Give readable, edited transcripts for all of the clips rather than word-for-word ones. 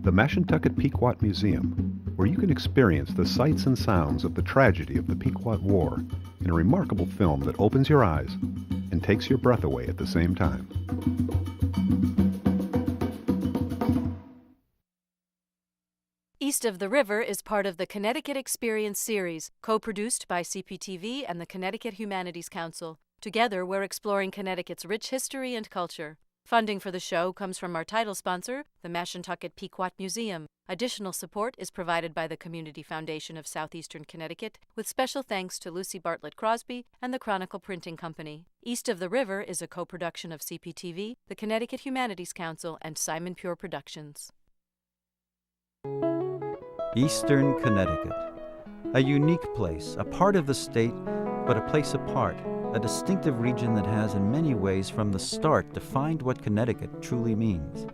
the Mashantucket Pequot Museum, where you can experience the sights and sounds of the tragedy of the Pequot War in a remarkable film that opens your eyes and takes your breath away at the same time. East of the River is part of the Connecticut Experience series, co-produced by CPTV and the Connecticut Humanities Council. Together, we're exploring Connecticut's rich history and culture. Funding for the show comes from our title sponsor, the Mashantucket Pequot Museum. Additional support is provided by the Community Foundation of Southeastern Connecticut, with special thanks to Lucy Bartlett Crosby and the Chronicle Printing Company. East of the River is a co-production of CPTV, the Connecticut Humanities Council, and Simon Pure Productions. Eastern Connecticut, a unique place, a part of the state, but a place apart, a distinctive region that has in many ways from the start defined what Connecticut truly means.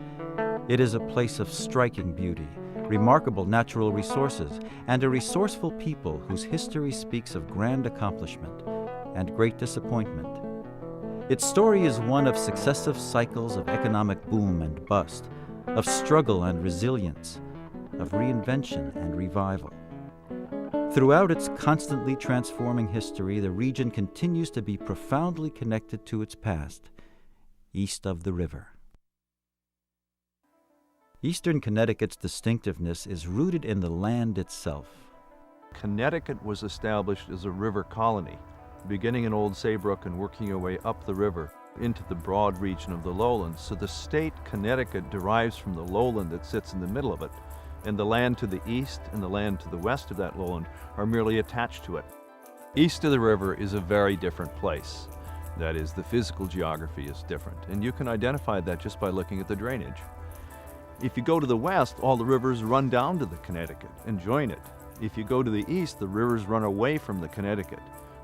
It is a place of striking beauty, remarkable natural resources, and a resourceful people whose history speaks of grand accomplishment and great disappointment. Its story is one of successive cycles of economic boom and bust, of struggle and resilience, of reinvention and revival. Throughout its constantly transforming history, the region continues to be profoundly connected to its past, east of the river. Eastern Connecticut's distinctiveness is rooted in the land itself. Connecticut was established as a river colony, beginning in Old Saybrook and working your way up the river into the broad region of the lowlands. So the state Connecticut derives from the lowland that sits in the middle of it, and the land to the east and the land to the west of that lowland are merely attached to it. East of the river is a very different place. That is, the physical geography is different, and you can identify that just by looking at the drainage. If you go to the west, all the rivers run down to the Connecticut and join it. If you go to the east, the rivers run away from the Connecticut.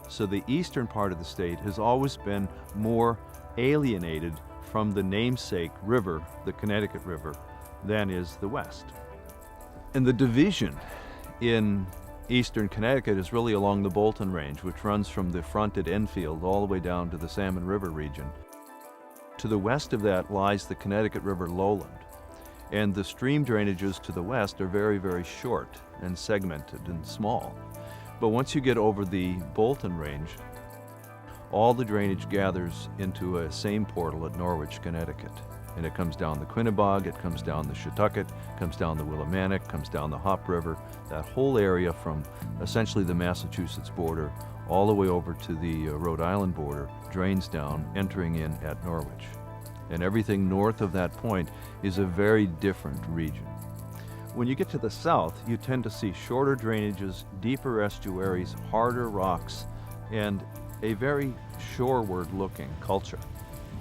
So the eastern part of the state has always been more alienated from the namesake river, the Connecticut River, than is the west. And the division in eastern Connecticut is really along the Bolton Range, which runs from the front at Enfield all the way down to the Salmon River region. To the west of that lies the Connecticut River lowland, and the stream drainages to the west are very, very short and segmented and small. But once you get over the Bolton Range, all the drainage gathers into a same portal at Norwich, Connecticut. And it comes down the Quinnebog, it comes down the Shetucket, comes down the Willimantic, comes down the Hop River. That whole area from essentially the Massachusetts border all the way over to the Rhode Island border drains down, entering in at Norwich. And everything north of that point is a very different region. When you get to the south, you tend to see shorter drainages, deeper estuaries, harder rocks, and a very shoreward-looking culture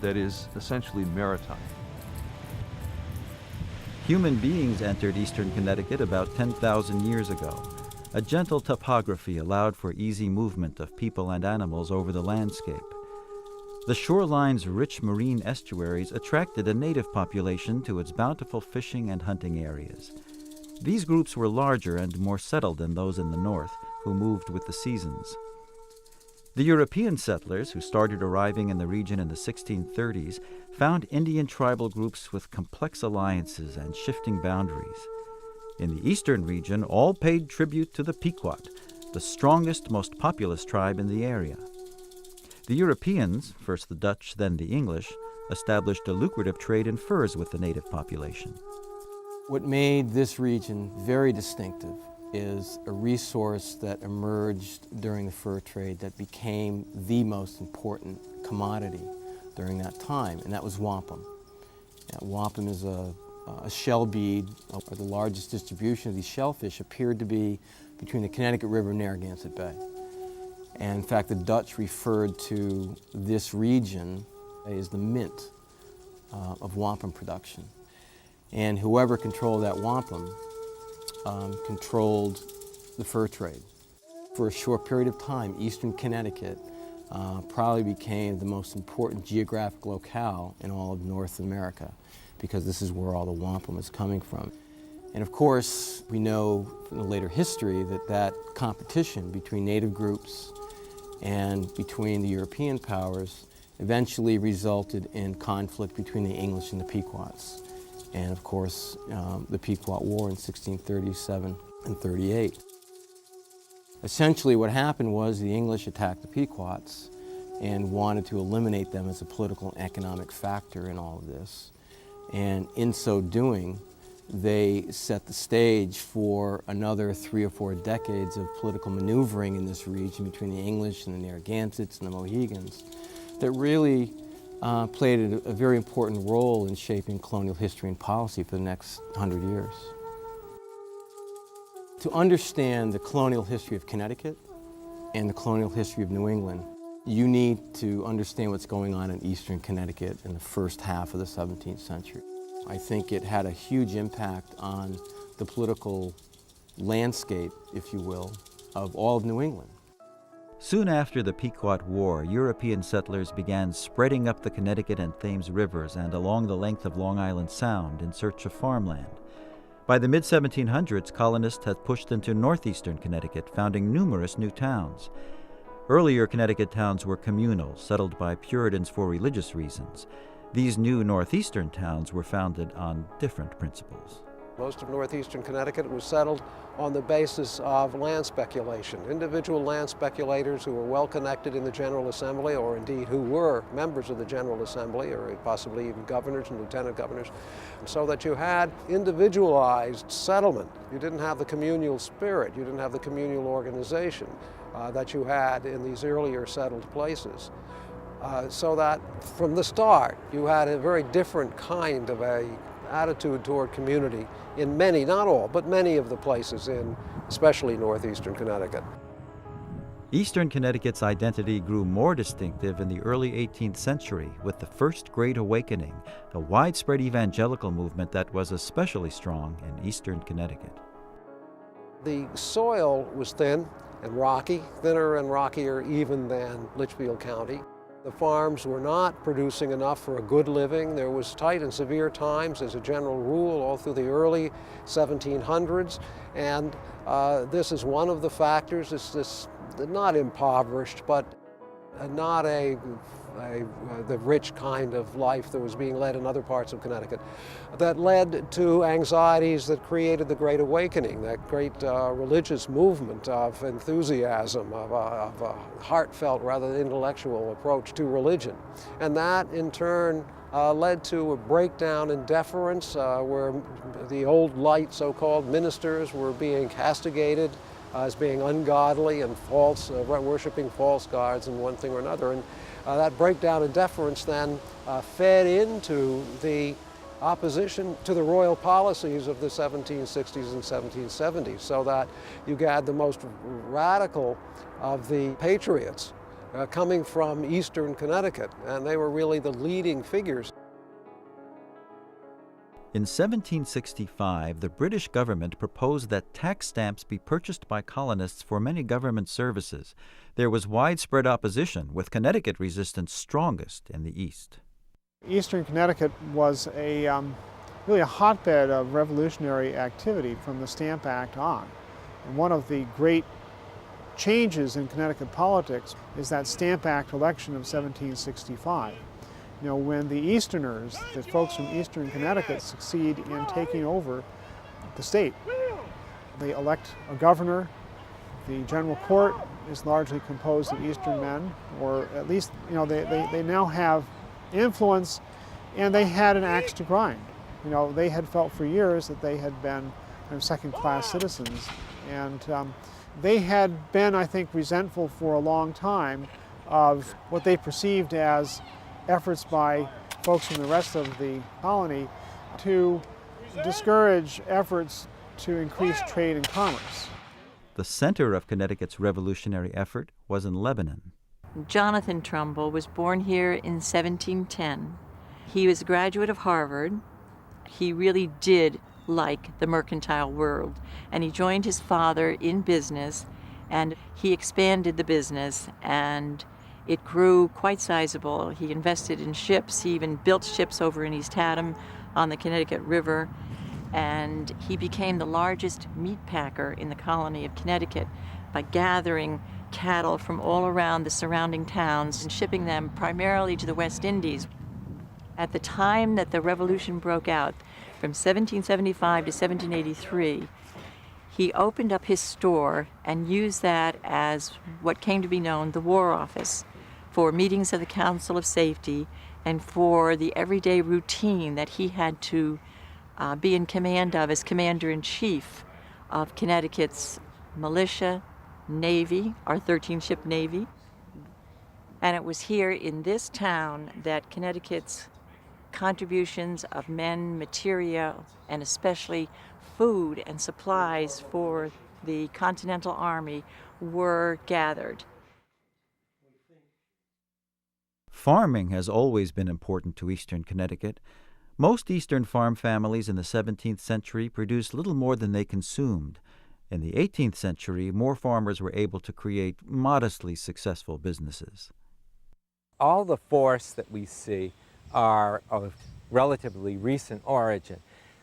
that is essentially maritime. Human beings entered eastern Connecticut about 10,000 years ago. A gentle topography allowed for easy movement of people and animals over the landscape. The shoreline's rich marine estuaries attracted a native population to its bountiful fishing and hunting areas. These groups were larger and more settled than those in the north, who moved with the seasons. The European settlers, who started arriving in the region in the 1630s, found Indian tribal groups with complex alliances and shifting boundaries. In the eastern region, all paid tribute to the Pequot, the strongest, most populous tribe in the area. The Europeans, first the Dutch, then the English, established a lucrative trade in furs with the native population. What made this region very distinctive is a resource that emerged during the fur trade that became the most important commodity during that time, and that was wampum. Wampum is a shell bead. The largest distribution of these shellfish appeared to be between the Connecticut River and Narragansett Bay. And in fact, the Dutch referred to this region as the mint of wampum production. And whoever controlled that wampum controlled the fur trade. For a short period of time, eastern Connecticut probably became the most important geographic locale in all of North America, because this is where all the wampum is coming from. And of course, we know from the later history that that competition between native groups and between the European powers eventually resulted in conflict between the English and the Pequots. and of course the Pequot War in 1637 and 38. Essentially what happened was the English attacked the Pequots and wanted to eliminate them as a political and economic factor in all of this. And in so doing, they set the stage for another 3 or 4 decades of political maneuvering in this region between the English and the Narragansetts and the Mohegans that really played a very important role in shaping colonial history and policy for the next 100 years. To understand the colonial history of Connecticut and the colonial history of New England, you need to understand what's going on in eastern Connecticut in the first half of the 17th century. I think it had a huge impact on the political landscape, if you will, of all of New England. Soon after the Pequot War, European settlers began spreading up the Connecticut and Thames rivers and along the length of Long Island Sound in search of farmland. By the mid-1700s, colonists had pushed into northeastern Connecticut, founding numerous new towns. Earlier Connecticut towns were communal, settled by Puritans for religious reasons. These new northeastern towns were founded on different principles. Most of northeastern Connecticut was settled on the basis of land speculation. Individual land speculators who were well connected in the General Assembly, or indeed who were members of the General Assembly, or possibly even governors and lieutenant governors, so that you had individualized settlement. You didn't have the communal spirit, you didn't have the communal organization that you had in these earlier settled places. So that from the start you had a very different kind of a attitude toward community in many, not all, but many of the places in especially northeastern Connecticut. Eastern Connecticut's identity grew more distinctive in the early 18th century with the First Great Awakening, a widespread evangelical movement that was especially strong in eastern Connecticut. The soil was thin and rocky, thinner and rockier even than Litchfield County. The farms were not producing enough for a good living. There was tight and severe times as a general rule all through the early 1700s, and this is one of the factors. It's this not impoverished, but not the rich kind of life that was being led in other parts of Connecticut, that led to anxieties that created the Great Awakening, that great religious movement of enthusiasm, of a heartfelt rather than intellectual approach to religion. And that in turn led to a breakdown in deference where the old light so-called ministers were being castigated as being ungodly and false, worshiping false gods and one thing or another. And that breakdown in deference then fed into the opposition to the royal policies of the 1760s and 1770s, so that you had the most radical of the patriots coming from eastern Connecticut, and they were really the leading figures. In 1765, the British government proposed that tax stamps be purchased by colonists for many government services. There was widespread opposition, with Connecticut resistance strongest in the East. Eastern Connecticut was really a hotbed of revolutionary activity from the Stamp Act on. And one of the great changes in Connecticut politics is that Stamp Act election of 1765. You know, when the Easterners, the folks from eastern Connecticut, succeed in taking over the state, they elect a governor. The general court is largely composed of eastern men, or at least, you know, they now have influence, and they had an axe to grind. You know, they had felt for years that they had been second-class citizens, and they had been, I think, resentful for a long time of what they perceived as efforts by folks from the rest of the colony to discourage efforts to increase trade and commerce. The center of Connecticut's revolutionary effort was in Lebanon. Jonathan Trumbull was born here in 1710. He was a graduate of Harvard. He really did like the mercantile world, and he joined his father in business, and he expanded the business, and it grew quite sizable. He invested in ships. He even built ships over in East Haddam on the Connecticut River, and he became the largest meat packer in the colony of Connecticut by gathering cattle from all around the surrounding towns and shipping them primarily to the West Indies. At the time that the Revolution broke out, from 1775 to 1783, he opened up his store and used that as what came to be known the War Office for meetings of the Council of Safety and for the everyday routine that he had to be in command of as Commander-in-Chief of Connecticut's militia, Navy, our 13-ship Navy. And it was here in this town that Connecticut's contributions of men, material, and especially food and supplies for the Continental Army were gathered. Farming has always been important to eastern Connecticut. Most eastern farm families in the 17th century produced little more than they consumed. In the 18th century, more farmers were able to create modestly successful businesses. All the forests that we see are of relatively recent origin.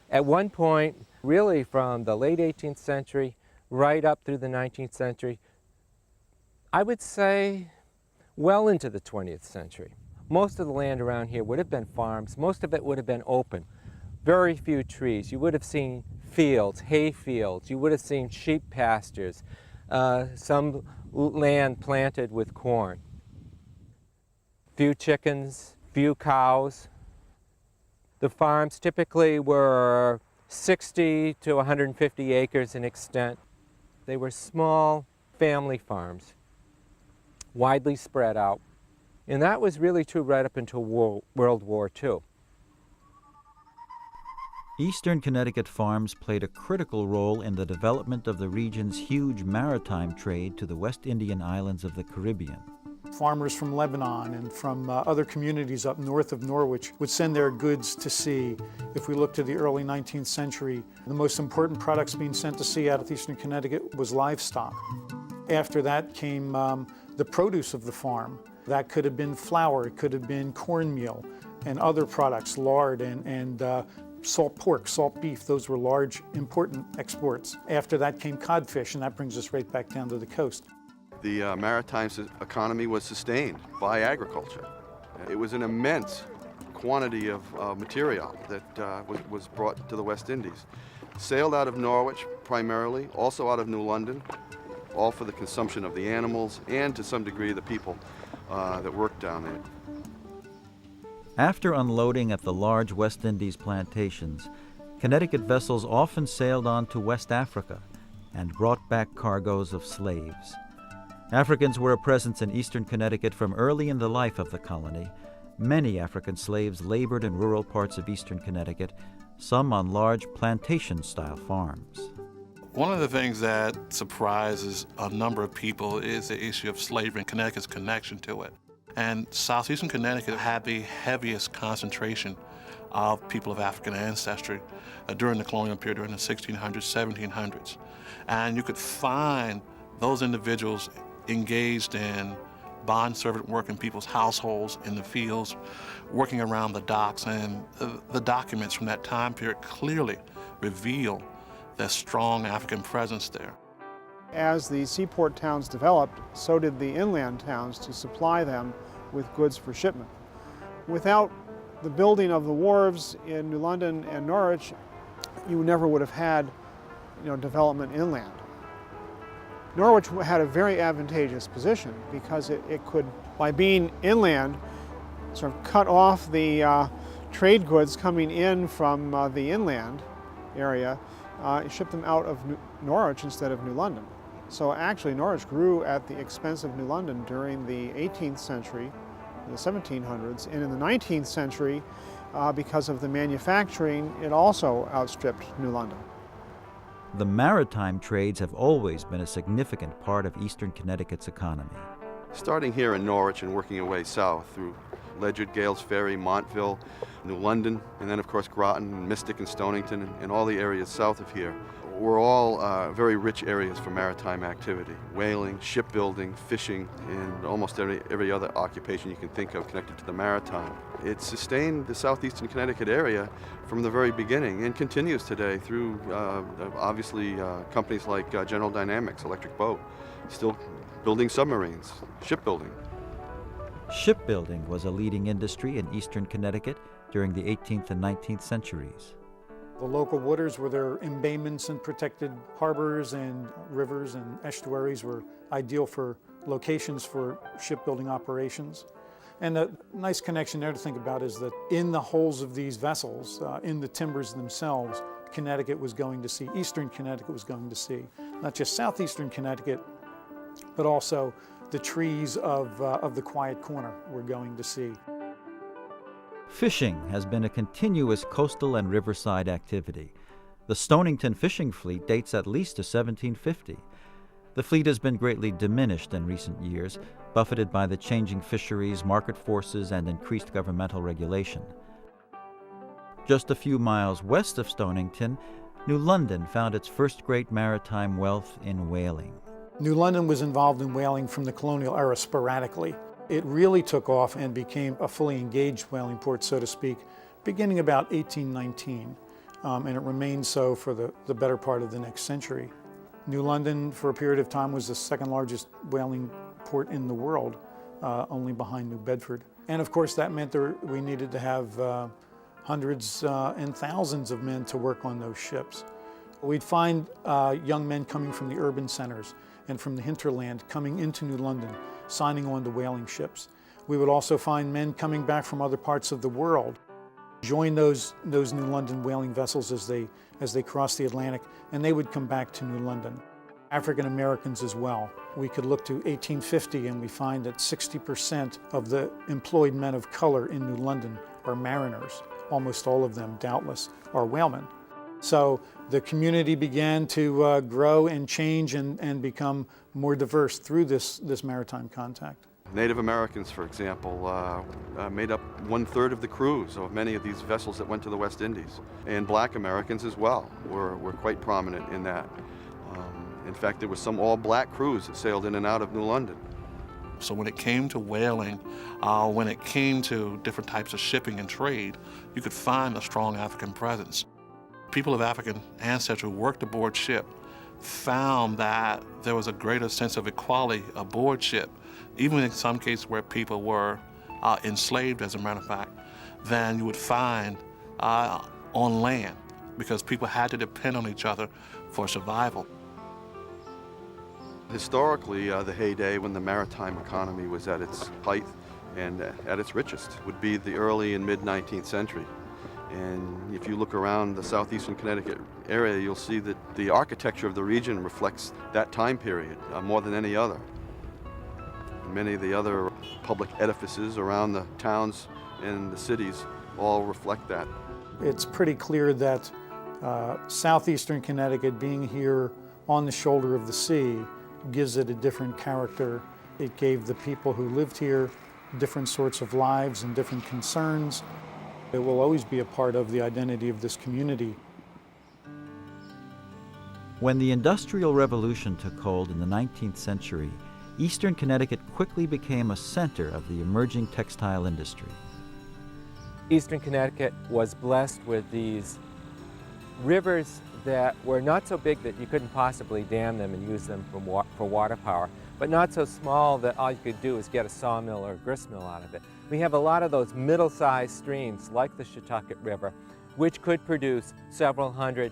At one point, really from the late 18th century right up through the 19th century, I would say well into the 20th century. Most of the land around here would have been farms. Most of it would have been open. Very few trees. You would have seen fields, hay fields. You would have seen sheep pastures, some land planted with corn. Few chickens, few cows. The farms typically were 60 to 150 acres in extent. They were small family farms, widely spread out. And that was really true right up until World War II. Eastern Connecticut farms played a critical role in the development of the region's huge maritime trade to the West Indian islands of the Caribbean. Farmers from Lebanon and from other communities up north of Norwich would send their goods to sea. If we look to the early 19th century, the most important products being sent to sea out of eastern Connecticut was livestock. After that came the produce of the farm. That could have been flour, it could have been cornmeal, and other products, lard and salt pork, salt beef. Those were large, important exports. After that came codfish, and that brings us right back down to the coast. The maritime economy was sustained by agriculture. It was an immense quantity of material that was brought to the West Indies. Sailed out of Norwich primarily, also out of New London, all for the consumption of the animals and to some degree the people that worked down there. After unloading at the large West Indies plantations, Connecticut vessels often sailed on to West Africa and brought back cargoes of slaves. Africans were a presence in eastern Connecticut from early in the life of the colony. Many African slaves labored in rural parts of eastern Connecticut, some on large plantation-style farms. One of the things that surprises a number of people is the issue of slavery and Connecticut's connection to it. And southeastern Connecticut had the heaviest concentration of people of African ancestry during the colonial period, during the 1600s, 1700s. And you could find those individuals engaged in bond servant work in people's households, in the fields, working around the docks, and the documents from that time period clearly reveal the strong African presence there. As the seaport towns developed, so did the inland towns to supply them with goods for shipment. Without the building of the wharves in New London and Norwich, you never would have had, development inland. Norwich had a very advantageous position because it could, by being inland, sort of cut off the trade goods coming in from the inland area, ship them out of Norwich instead of New London. So actually Norwich grew at the expense of New London during the 18th century, the 1700s, and in the 19th century, because of the manufacturing, it also outstripped New London. The maritime trades have always been a significant part of eastern Connecticut's economy. Starting here in Norwich and working your way south through Ledyard, Gales Ferry, Montville, New London, and then of course Groton, Mystic, and Stonington, and all the areas south of here were all very rich areas for maritime activity. Whaling, shipbuilding, fishing, and almost every other occupation you can think of connected to the maritime. It sustained the southeastern Connecticut area from the very beginning and continues today through obviously companies like General Dynamics, Electric Boat, still building submarines, shipbuilding. Shipbuilding was a leading industry in eastern Connecticut during the 18th and 19th centuries. The local waters were their embayments and protected harbors, and rivers and estuaries were ideal for locations for shipbuilding operations. And a nice connection there to think about is that in the hulls of these vessels, in the timbers themselves, Connecticut was going to sea, Eastern Connecticut was going to sea. Not just southeastern Connecticut, but also the trees of the Quiet Corner were going to sea. Fishing has been a continuous coastal and riverside activity. The Stonington fishing fleet dates at least to 1750. The fleet has been greatly diminished in recent years, buffeted by the changing fisheries, market forces, and increased governmental regulation. Just a few miles west of Stonington, New London found its first great maritime wealth in whaling. New London was involved in whaling from the colonial era sporadically. It really took off and became a fully engaged whaling port, so to speak, beginning about 1819, and it remained so for the better part of the next century. New London, for a period of time, was the second largest whaling port in the world, only behind New Bedford. And of course, that meant we needed to have hundreds and thousands of men to work on those ships. We'd find young men coming from the urban centers and from the hinterland coming into New London, signing on to whaling ships. We would also find men coming back from other parts of the world, join those New London whaling vessels as they crossed the Atlantic, and they would come back to New London. African Americans as well. We could look to 1850 and we find that 60% of the employed men of color in New London are mariners. Almost all of them, doubtless, are whalemen. So the community began to grow and change and become more diverse through this maritime contact. Native Americans, for example, made up 1/3 of the crews of many of these vessels that went to the West Indies. And Black Americans as well were quite prominent in that. In fact, there were some all-black crews that sailed in and out of New London. So when it came to whaling, when it came to different types of shipping and trade, you could find a strong African presence. People of African ancestry who worked aboard ship found that there was a greater sense of equality aboard ship, even in some cases where people were enslaved, as a matter of fact, than you would find on land, because people had to depend on each other for survival. Historically, the heyday when the maritime economy was at its height and at its richest would be the early and mid-19th century. And if you look around the southeastern Connecticut area, you'll see that the architecture of the region reflects that time period more than any other. Many of the other public edifices around the towns and the cities all reflect that. It's pretty clear that southeastern Connecticut, being here on the shoulder of the sea, gives it a different character. It gave the people who lived here different sorts of lives and different concerns. It will always be a part of the identity of this community. When the Industrial Revolution took hold in the 19th century, Eastern Connecticut quickly became a center of the emerging textile industry. Eastern Connecticut was blessed with these rivers that were not so big that you couldn't possibly dam them and use them for water power, but not so small that all you could do is get a sawmill or a gristmill out of it. We have a lot of those middle-sized streams like the Shetucket River, which could produce several hundred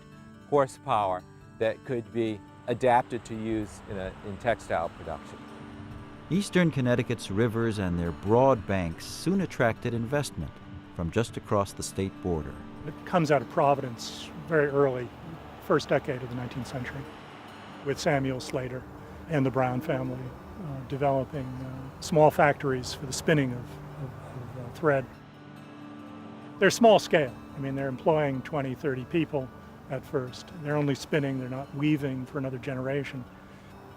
horsepower that could be adapted to use in textile production. Eastern Connecticut's rivers and their broad banks soon attracted investment from just across the state border. It comes out of Providence very early, first decade of the 19th century, with Samuel Slater and the Brown family developing small factories for the spinning of thread. They're small scale. I mean, they're employing 20, 30 people at first. They're only spinning, they're not weaving for another generation.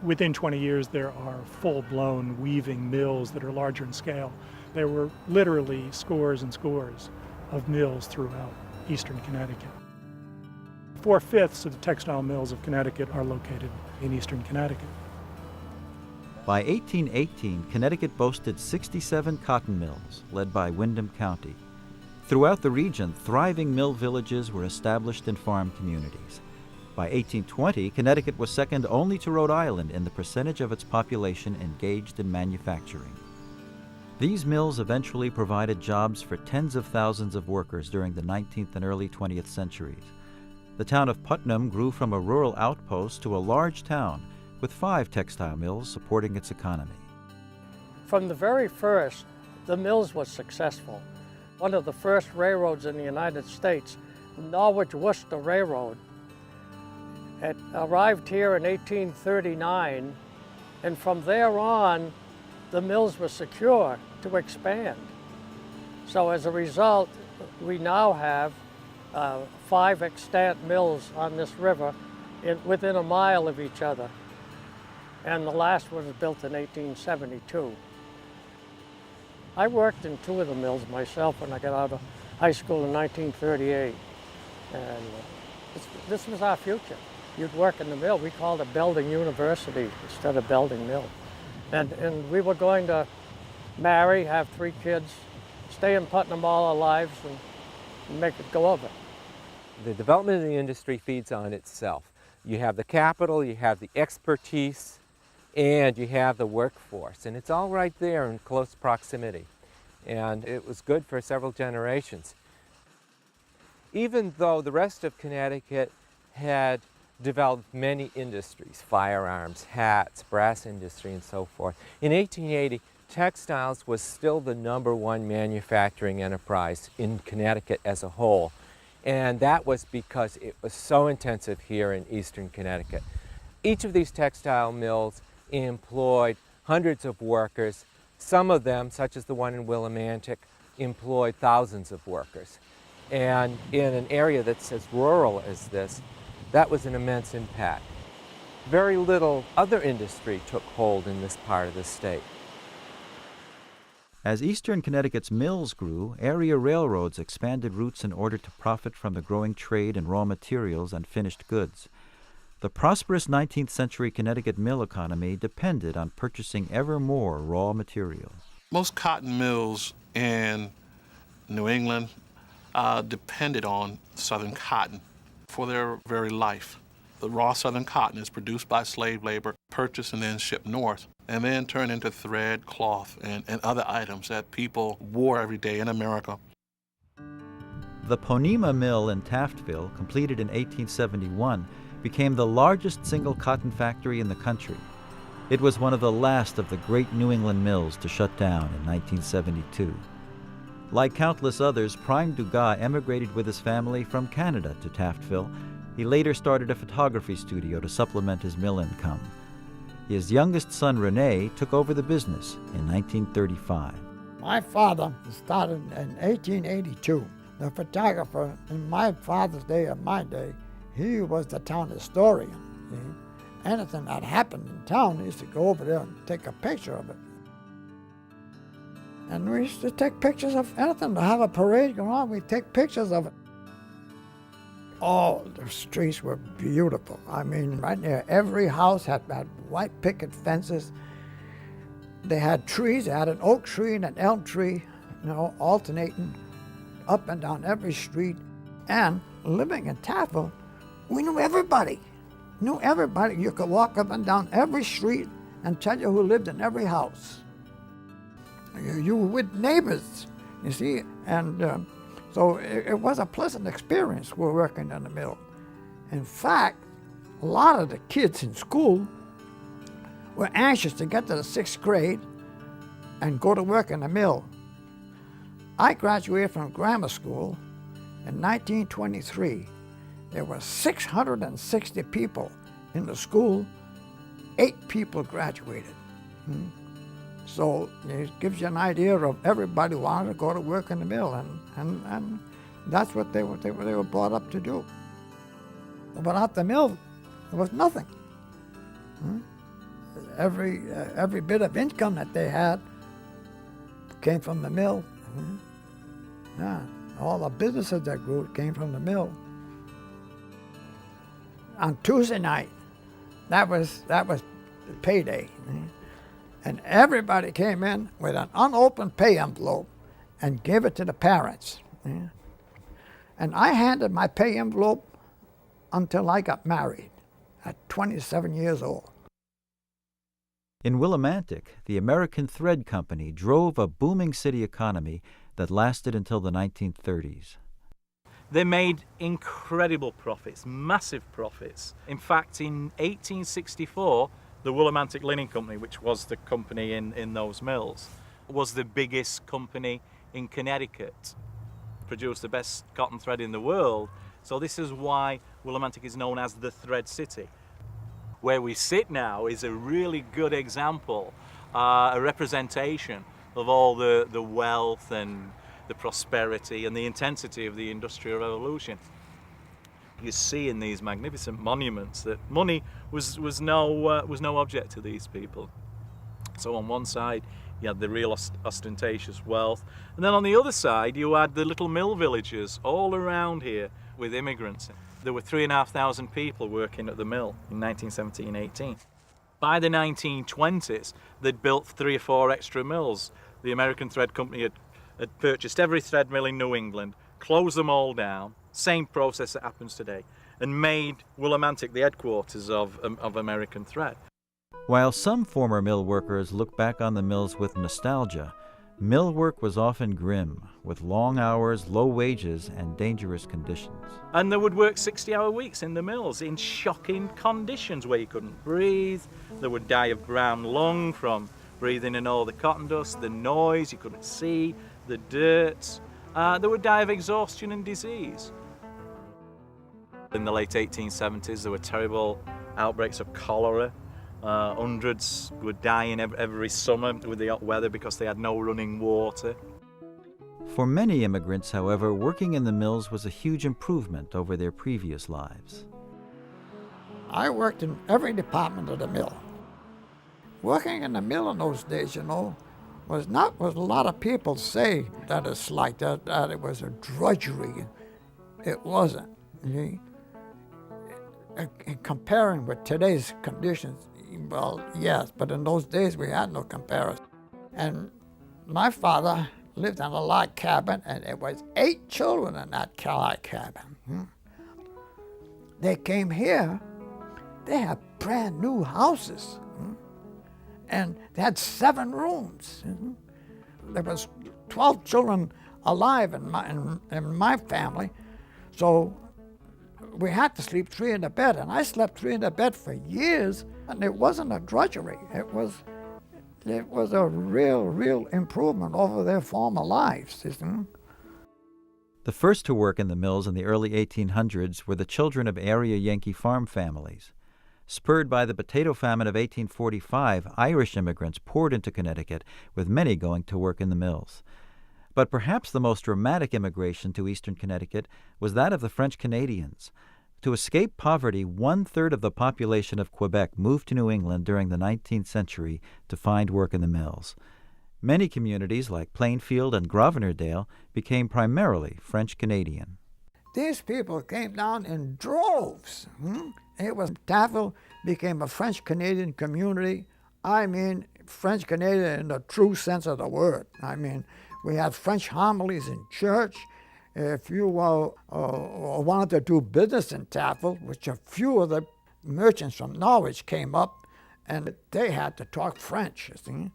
Within 20 years, there are full-blown weaving mills that are larger in scale. There were literally scores and scores of mills throughout Eastern Connecticut. 4/5 of the textile mills of Connecticut are located in Eastern Connecticut. By 1818, Connecticut boasted 67 cotton mills, led by Windham County. Throughout the region, thriving mill villages were established in farm communities. By 1820, Connecticut was second only to Rhode Island in the percentage of its population engaged in manufacturing. These mills eventually provided jobs for tens of thousands of workers during the 19th and early 20th centuries. The town of Putnam grew from a rural outpost to a large town with 5 textile mills supporting its economy. From the very first, the mills was successful. One of the first railroads in the United States, Norwich-Worcester Railroad, it arrived here in 1839, and from there on, the mills were secure to expand. So as a result, we now have 5 extant mills on this river within a mile of each other. And the last one was built in 1872. I worked in 2 of the mills myself when I got out of high school in 1938. And this was our future. You'd work in the mill. We called it Belding University instead of Belding Mill. And we were going to marry, have 3 kids, stay in Putnam all our lives, and make it go over. The development of the industry feeds on itself. You have the capital, you have the expertise, and you have the workforce. And it's all right there in close proximity. And it was good for several generations. Even though the rest of Connecticut had developed many industries, firearms, hats, brass industry, and so forth. In 1880, textiles was still the #1 manufacturing enterprise in Connecticut as a whole. And that was because it was so intensive here in eastern Connecticut. Each of these textile mills employed hundreds of workers. Some of them, such as the one in Willimantic, employed thousands of workers. And in an area that's as rural as this, that was an immense impact. Very little other industry took hold in this part of the state. As eastern Connecticut's mills grew, area railroads expanded routes in order to profit from the growing trade in raw materials and finished goods. The prosperous 19th century Connecticut mill economy depended on purchasing ever more raw materials. Most cotton mills in New England depended on southern cotton for their very life. The raw southern cotton is produced by slave labor, purchased and then shipped north, and then turned into thread, cloth, and other items that people wore every day in America. The Ponema Mill in Taftville, completed in 1871, became the largest single cotton factory in the country. It was one of the last of the great New England mills to shut down in 1972. Like countless others, Prime Dugas emigrated with his family from Canada to Taftville. He later started a photography studio to supplement his mill income. His youngest son, Rene, took over the business in 1935. My father started in 1882. The photographer in my father's day and my day, he was the town historian. See? Anything that happened in town, he used to go over there and take a picture of it. And we used to take pictures of anything. To have a parade going on, we'd take pictures of it. Oh, the streets were beautiful. I mean, right near every house had white picket fences. They had trees. They had an oak tree and an elm tree, alternating up and down every street. And living in Taftville, we knew everybody. Knew everybody. You could walk up and down every street and tell you who lived in every house. You were with neighbors, you see, and so it was a pleasant experience working in the mill. In fact, a lot of the kids in school were anxious to get to the 6th grade and go to work in the mill. I graduated from grammar school in 1923. There were 660 people in the school. 8 people graduated. So it gives you an idea of everybody wanted to go to work in the mill, and that's what they were brought up to do. Without the mill, there was nothing. Every bit of income that they had came from the mill. Yeah, all the businesses that grew came from the mill. On Tuesday night, that was payday. And everybody came in with an unopened pay envelope and gave it to the parents. And I handed my pay envelope until I got married at 27 years old. In Willimantic, the American Thread Company drove a booming city economy that lasted until the 1930s. They made incredible profits, massive profits. In fact, in 1864, the Willimantic Linen Company, which was the company in those mills, was the biggest company in Connecticut, produced the best cotton thread in the world. So this is why Willimantic is known as the Thread City. Where we sit now is a really good example, a representation of all the wealth and the prosperity and the intensity of the Industrial Revolution. You see in these magnificent monuments that money was no object to these people. So on one side you had the real ostentatious wealth, and then on the other side you had the little mill villages all around here with immigrants. There were 3,500 people working at the mill in 1917-18. By the 1920s, they'd built 3 or 4 extra mills. The American Thread Company had purchased every thread mill in New England, closed them all down, same process that happens today, and made Willimantic the headquarters of American Thread. While some former mill workers look back on the mills with nostalgia, mill work was often grim, with long hours, low wages, and dangerous conditions. And they would work 60-hour weeks in the mills in shocking conditions where you couldn't breathe. They would die of brown lung from breathing in all the cotton dust, the noise, you couldn't see, the dirt. They would die of exhaustion and disease. In the late 1870s, there were terrible outbreaks of cholera. Hundreds were dying every summer with the hot weather because they had no running water. For many immigrants, however, working in the mills was a huge improvement over their previous lives. I worked in every department of the mill. Working in the mill in those days, was not what a lot of people say that it's like that it was a drudgery. It wasn't. In comparing with today's conditions, well, yes, but in those days we had no comparison. And my father lived in a log cabin, and there was 8 children in that log cabin. They came here, they had brand new houses, and they had 7 rooms. There was 12 children alive in my family, so we had to sleep 3 in the bed, and I slept 3 in the bed for years, and it wasn't a drudgery. It was a real improvement over their former lives. The first to work in the mills in the early 1800s were the children of area Yankee farm families. Spurred by the potato famine of 1845, Irish immigrants poured into Connecticut, with many going to work in the mills. But perhaps the most dramatic immigration to eastern Connecticut was that of the French Canadians. To escape poverty, 1/3 of the population of Quebec moved to New England during the 19th century to find work in the mills. Many communities, like Plainfield and Grosvenordale, became primarily French Canadian. These people came down in droves. Taffel became a French Canadian community. I mean, French Canadian in the true sense of the word. I mean, we had French homilies in church. If you wanted to do business in Taffel, which a few of the merchants from Norwich came up, and they had to talk French, you see.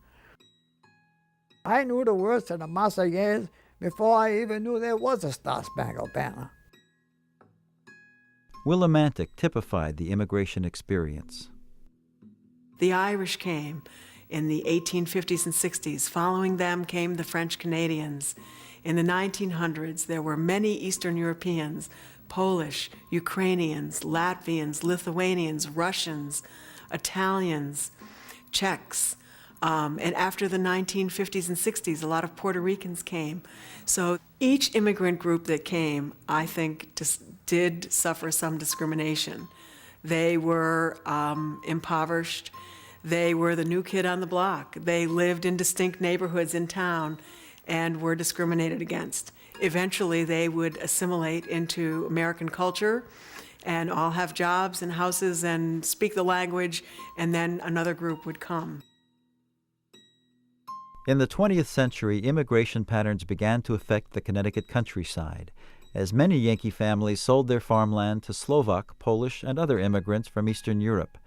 I knew the words to the Marseillaise before I even knew there was a Star-Spangled Banner. Willimantic typified the immigration experience. The Irish came in the 1850s and 60s. Following them came the French Canadians. In the 1900s, there were many Eastern Europeans, Polish, Ukrainians, Latvians, Lithuanians, Russians, Italians, Czechs. And after the 1950s and 60s, a lot of Puerto Ricans came. So each immigrant group that came, I think, did suffer some discrimination. They were impoverished. They were the new kid on the block. They lived in distinct neighborhoods in town and were discriminated against. Eventually, they would assimilate into American culture and all have jobs and houses and speak the language, and then another group would come. In the 20th century, immigration patterns began to affect the Connecticut countryside, as many Yankee families sold their farmland to Slovak, Polish, and other immigrants from Eastern Europe.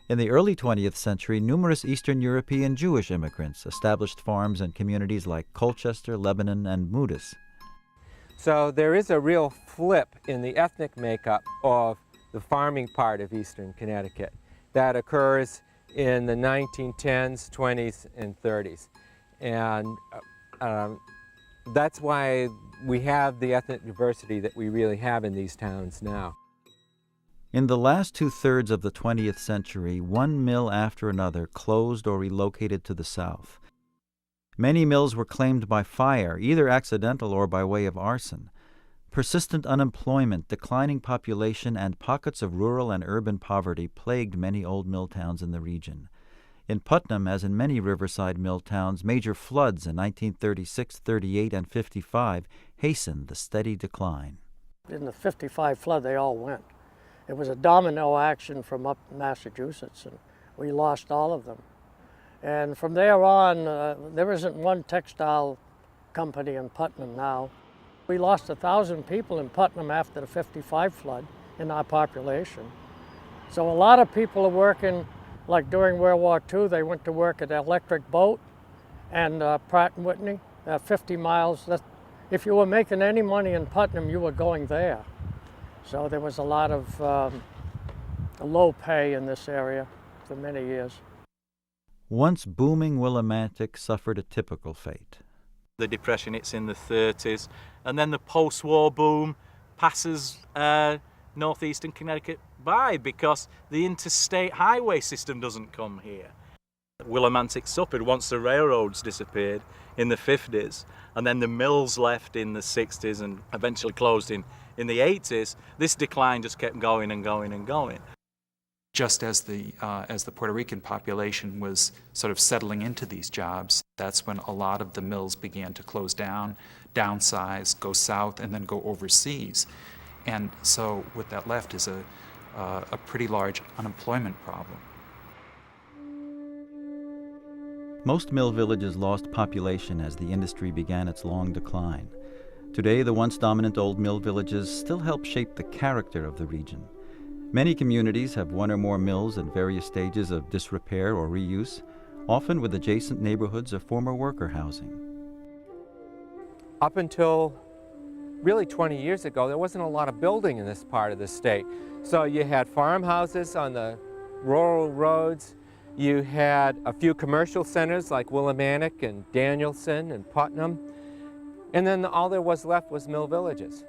In the early 20th century, numerous Eastern European Jewish immigrants established farms in communities like Colchester, Lebanon, and Moodus. So there is a real flip in the ethnic makeup of the farming part of Eastern Connecticut that occurs in the 1910s, 20s, and 30s. And that's why we have the ethnic diversity that we really have in these towns now. In the last two-thirds of the 20th century, one mill after another closed or relocated to the south. Many mills were claimed by fire, either accidental or by way of arson. Persistent unemployment, declining population, and pockets of rural and urban poverty plagued many old mill towns in the region. In Putnam, as in many riverside mill towns, major floods in 1936, 38, and 55 hastened the steady decline. In the 55 flood, they all went. It was a domino action from up in Massachusetts, and we lost all of them. And from there on, there isn't one textile company in Putnam now. We lost 1,000 people in Putnam after the 55 flood in our population. So a lot of people are working, like during World War II, they went to work at Electric Boat and Pratt & Whitney, 50 miles. If you were making any money in Putnam, you were going there. So there was a lot of low pay in this area for many years. Once booming Willimantic suffered a typical fate. The Depression hits in the 30s, and then the post-war boom passes northeastern Connecticut by because the interstate highway system doesn't come here. Willimantic suffered once the railroads disappeared in the 50s, and then the mills left in the 60s and eventually closed in the 80s. This decline just kept going and going and going. Just as the Puerto Rican population was sort of settling into these jobs, that's when a lot of the mills began to close down, downsize, go south, and then go overseas. And so what that left is a pretty large unemployment problem. Most mill villages lost population as the industry began its long decline. Today, the once dominant old mill villages still help shape the character of the region. Many communities have one or more mills at various stages of disrepair or reuse, often with adjacent neighborhoods of former worker housing. Up until really 20 years ago, there wasn't a lot of building in this part of the state. So you had farmhouses on the rural roads. You had a few commercial centers like Willimantic and Danielson and Putnam. And then all there was left was mill villages.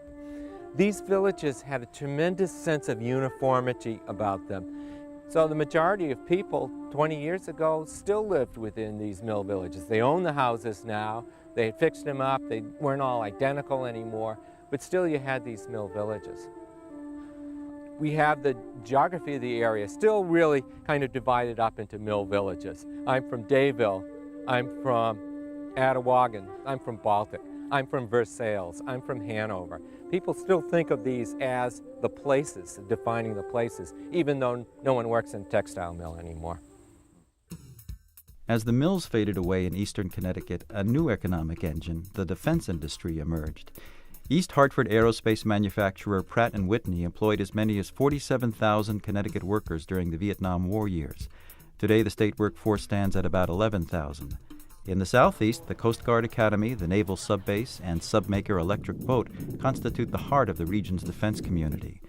These villages had a tremendous sense of uniformity about them. So the majority of people 20 years ago still lived within these mill villages. They own the houses now. They had fixed them up. They weren't all identical anymore, but still you had these mill villages. We have the geography of the area still really kind of divided up into mill villages. I'm from Dayville. I'm from Attawagan. I'm from Baltic. I'm from Versailles. I'm from Hanover. People still think of these as the places, defining the places, even though no one works in a textile mill anymore. As the mills faded away in eastern Connecticut, a new economic engine, the defense industry, emerged. East Hartford aerospace manufacturer Pratt & Whitney employed as many as 47,000 Connecticut workers during the Vietnam War years. Today, the state workforce stands at about 11,000. In the southeast, the Coast Guard Academy, the Naval Subbase, and Submaker Electric Boat constitute the heart of the region's defense community.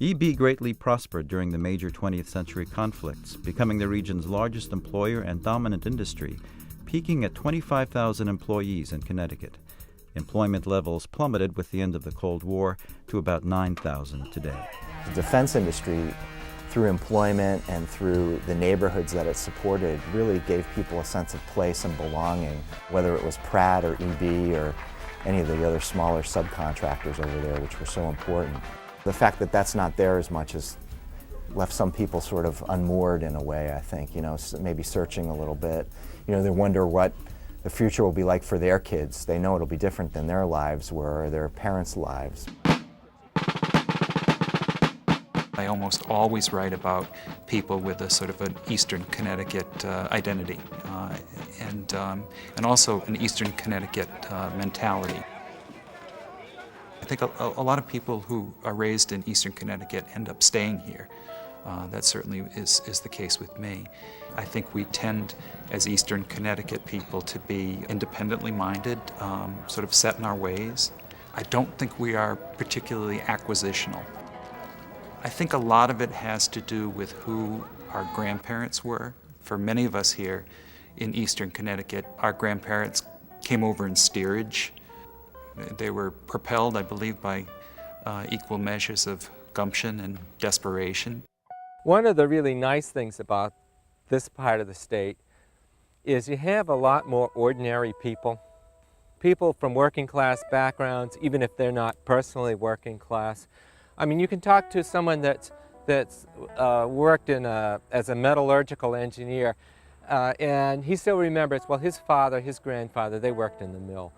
EB greatly prospered during the major 20th century conflicts, becoming the region's largest employer and dominant industry, peaking at 25,000 employees in Connecticut. Employment levels plummeted with the end of the Cold War to about 9,000 today. The defense industry, through employment and through the neighborhoods that it supported, really gave people a sense of place and belonging, whether it was Pratt or EB or any of the other smaller subcontractors over there, which were so important. The fact that that's not there as much has left some people sort of unmoored in a way, I think, maybe searching a little bit. They wonder what the future will be like for their kids. They know it'll be different than their lives were, or their parents' lives. I almost always write about people with a sort of an Eastern Connecticut identity and also an Eastern Connecticut mentality. I think a lot of people who are raised in Eastern Connecticut end up staying here That certainly is the case with me. I think we tend, as Eastern Connecticut people, to be independently minded, sort of set in our ways. I don't think we are particularly acquisitional. I think a lot of it has to do with who our grandparents were. For many of us here in Eastern Connecticut, our grandparents came over in steerage. They were propelled, I believe, by equal measures of gumption and desperation. One of the really nice things about this part of the state is you have a lot more ordinary people. People from working class backgrounds, even if they're not personally working class. I mean, you can talk to someone that's worked as a metallurgical engineer, and he still remembers, well, his father, his grandfather, they worked in the mill.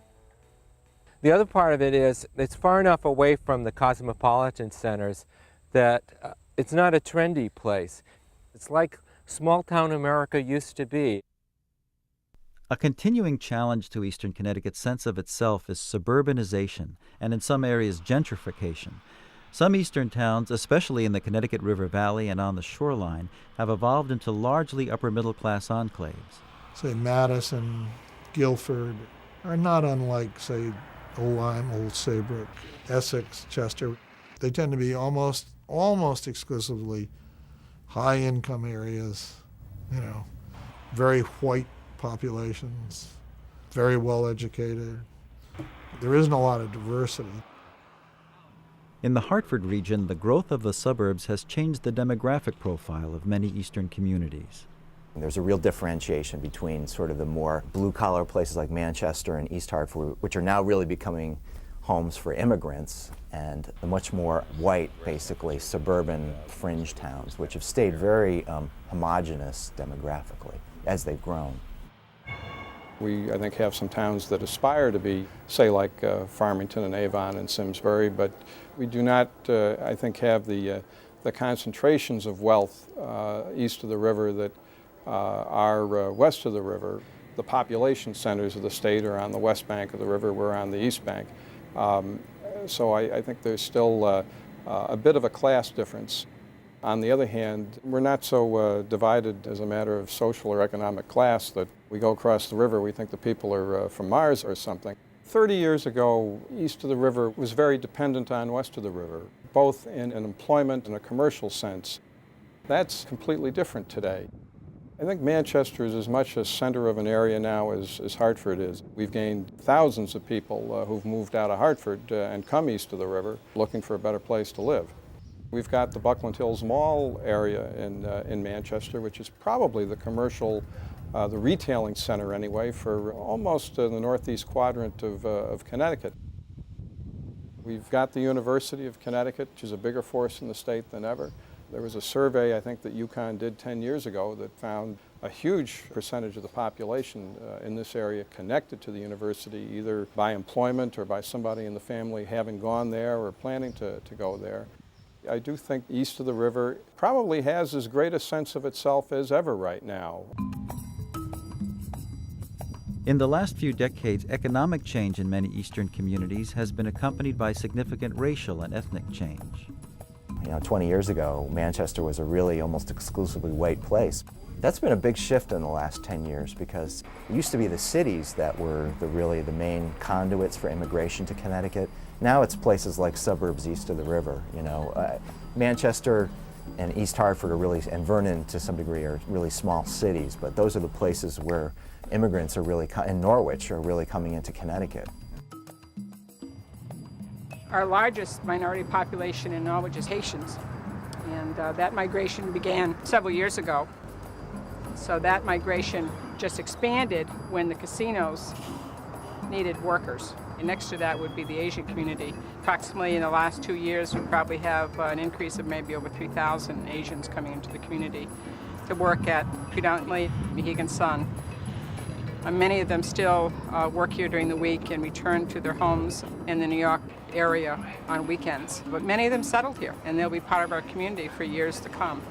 The other part of it is it's far enough away from the cosmopolitan centers that it's not a trendy place. It's like small-town America used to be. A continuing challenge to Eastern Connecticut's sense of itself is suburbanization, and in some areas gentrification. Some eastern towns, especially in the Connecticut River Valley and on the shoreline, have evolved into largely upper-middle-class enclaves. Say Madison, Guilford, are not unlike, say, Old Lyme, Old Saybrook, Essex, Chester. They tend to be almost exclusively high-income areas, you know, very white populations, very well-educated. There isn't a lot of diversity. In the Hartford region, the growth of the suburbs has changed the demographic profile of many eastern communities. There's a real differentiation between sort of the more blue-collar places like Manchester and East Hartford, which are now really becoming homes for immigrants, and the much more white, basically, suburban fringe towns, which have stayed very homogeneous demographically as they've grown. We, I think, have some towns that aspire to be, say, like Farmington and Avon and Simsbury, but we do not, I think, have the concentrations of wealth east of the river that are west of the river. The population centers of the state are on the west bank of the river, we're on the east bank. So I think there's still a bit of a class difference. On the other hand, we're not so divided as a matter of social or economic class that we go across the river, we think the people are from Mars or something. 30 years ago, east of the river was very dependent on west of the river, both in an employment and a commercial sense. That's completely different today. I think Manchester is as much a center of an area now as Hartford is. We've gained thousands of people who've moved out of Hartford and come east of the river looking for a better place to live. We've got the Buckland Hills Mall area in Manchester, which is probably the commercial, the retailing center anyway, for almost the northeast quadrant of Connecticut. We've got the University of Connecticut, which is a bigger force in the state than ever. There was a survey, I think, that UConn did 10 years ago that found a huge percentage of the population in this area connected to the university, either by employment or by somebody in the family having gone there or planning to go there. I do think east of the river probably has as great a sense of itself as ever right now. In the last few decades, economic change in many eastern communities has been accompanied by significant racial and ethnic change. You know, 20 years ago, Manchester was a really almost exclusively white place. That's been a big shift in the last 10 years because it used to be the cities that were really the main conduits for immigration to Connecticut. Now it's places like suburbs east of the river. You know, Manchester and East Hartford are really, and Vernon to some degree, are really small cities, but those are the places where immigrants are really, in Norwich, are really coming into Connecticut. Our largest minority population in Norwich is Haitians, and that migration began several years ago. So that migration just expanded when the casinos needed workers. And next to that would be the Asian community. Approximately in the last 2 years, we probably have an increase of maybe over 3,000 Asians coming into the community to work at predominantly Mohegan Sun. Many of them still work here during the week and return to their homes in the New York area on weekends. But many of them settled here, and they'll be part of our community for years to come.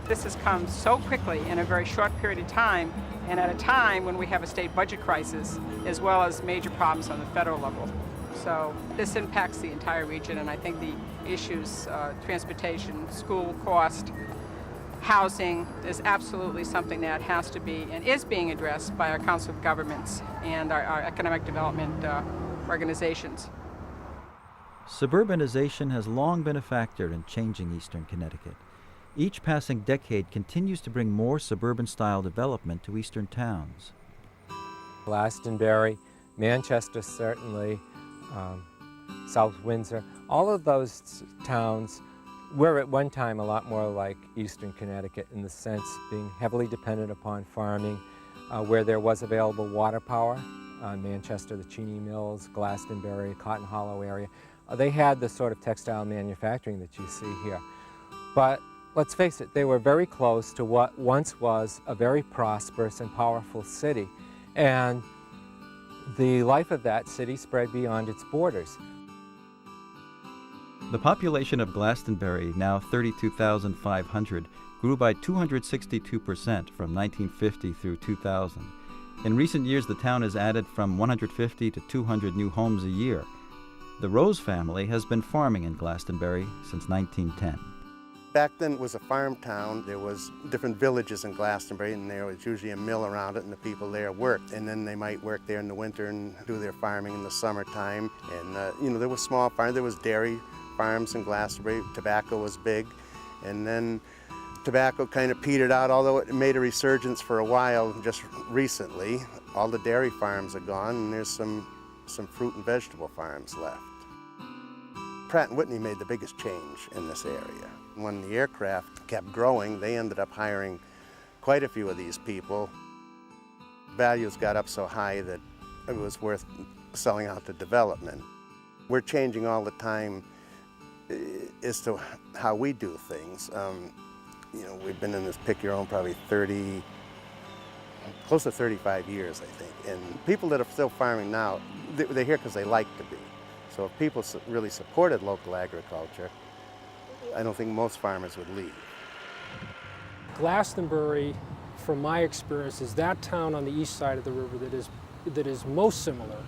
This has come so quickly in a very short period of time, and at a time when we have a state budget crisis, as well as major problems on the federal level. So this impacts the entire region, and I think the issues, transportation, school cost, housing, is absolutely something that has to be and is being addressed by our Council of Governments and our economic development organizations. Suburbanization has long been a factor in changing eastern Connecticut. Each passing decade continues to bring more suburban-style development to eastern towns. Glastonbury, Manchester certainly, South Windsor, all of those towns were at one time a lot more like eastern Connecticut in the sense being heavily dependent upon farming, where there was available water power. Manchester, the Cheney Mills, Glastonbury, Cotton Hollow area, they had the sort of textile manufacturing that you see here. But let's face it, they were very close to what once was a very prosperous and powerful city. And the life of that city spread beyond its borders. The population of Glastonbury, now 32,500, grew by 262% from 1950 through 2000. In recent years, the town has added from 150 to 200 new homes a year. The Rose family has been farming in Glastonbury since 1910. Back then it was a farm town. There was different villages in Glastonbury, and there was usually a mill around it, and the people there worked. And then they might work there in the winter and do their farming in the summertime. And there was small farms. There was dairy farms in Glastonbury. Tobacco was big. And then tobacco kind of petered out, although it made a resurgence for a while just recently. All the dairy farms are gone, and there's some fruit and vegetable farms left. Pratt & Whitney made the biggest change in this area. When the aircraft kept growing, they ended up hiring quite a few of these people. Values got up so high that it was worth selling out to development. We're changing all the time as to how we do things. We've been in this pick your own probably close to 35 years, I think. And people that are still farming now, they're here because they like to be. So if people really supported local agriculture, I don't think most farmers would leave. Glastonbury, from my experience, is that town on the east side of the river that is most similar